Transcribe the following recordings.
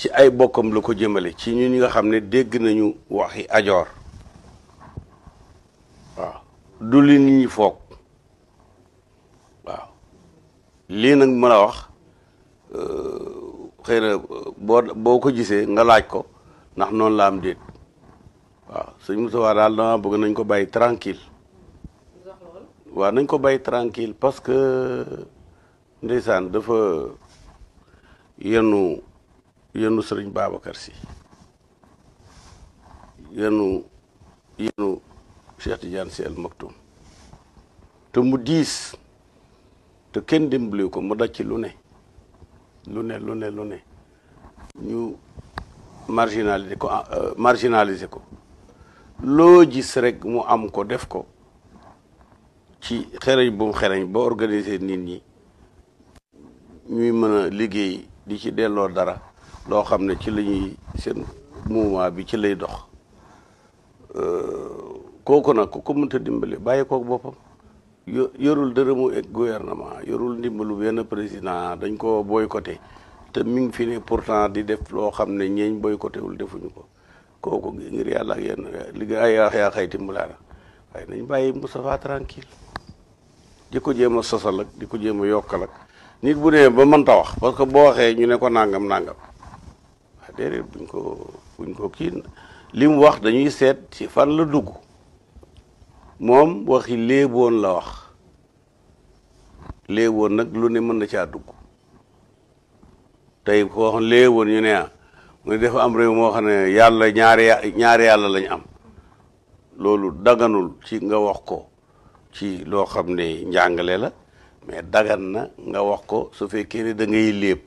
ci ay bokkam la ko jëmale ci ñun ñi nga xam ne dégg nañu waxi ajoor waaw du li nit ñi foog waaw lii nag mën a wax xëy na boo ko gisee nga laaj ko ndax noonu la am déet waaw sëñ Moustapha daal dama bëgg nañ ko bàyyi tranquille waaw nañ ko bàyyi tranquille parce que ndeysaan dafa yenu sëriñ Babacar Sy yenu Cheikh Tidiane Sy Al Maktoum te mu diis te kenn dimbali ko mu daj ci lu ne ñu marginaliser ko loo gis rek mu am ko def ko ci xereñ bu mu xereñ ba organiser nit ñi ñuy mën a liggéey di ci delloo dara loo xam ne ci la ñuy seen mouvement bi ci lay dox kooku nag ku ko mënta dimbali bàyyi kook boppam yorul dërëmu gouvernement yorul ndimbalu benn président dañ ko boycotté te mi ngi fi ne pourtant di def loo xam ne ñeeñ boycotté wul defuñu ko kooku ngir yàlla ak yenn liggéey yaa xayti mbulaana waaye nañ bàyyi Moustapha tranquille di ko jéem a sosal ak di ko jéem a yokkal ak nit bu dee ba mënta wax parce que boo waxee ñu ne ko nangam waaye déedéet buñ ko kii li mu wax dañuy seet ci fan la dugg moom waxi léeboon la wax léeboon nag lu ne mën na caa dugg tey ko wax léeboon ñu ne mu dafa am réew moo xam ne yàlla ñaari yàlla lañ am loolu daganul ci nga wax ko ci loo xam ne njàngale la mais dagan na nga wax ko su fekkee ne da ngay léeb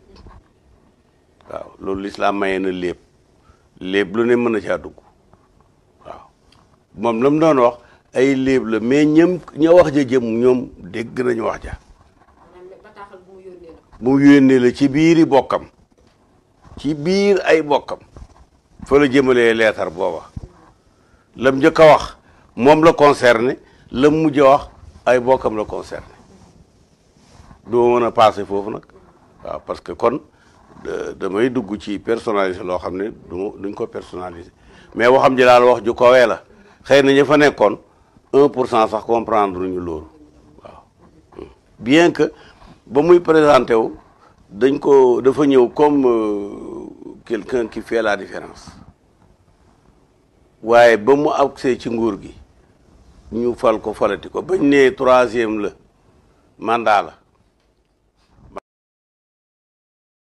waaw loolu lislaam mayee na léeb lu ne mën na caa dugg waaw moom la mu doon wax ay léeb la mais ña wax ja jëm ñoom dégg nañu wax ja bu mu yónnee la ci biiri bokkam ci biir ay bokkam fa la jëmalee leetar booba lam njëkk a wax moom la concerné lam mujj a wax ay bokkam la concerné doo mën a passé foofu nag waaw parce que kon damay dugg ci personnalisé loo xam ne duñ ko personnalisé mais waxam ji daal wax ju kowee la xëy na ñu fa nekkoon 1% sax comprendre ñu loolu waaw bien que ba muy présenté wu dafa ñëw comme quelqu'un qui fait la différence waaye ba mu accès ci nguur gi ñu fal ko falati ko bañ ne 3e la mandat la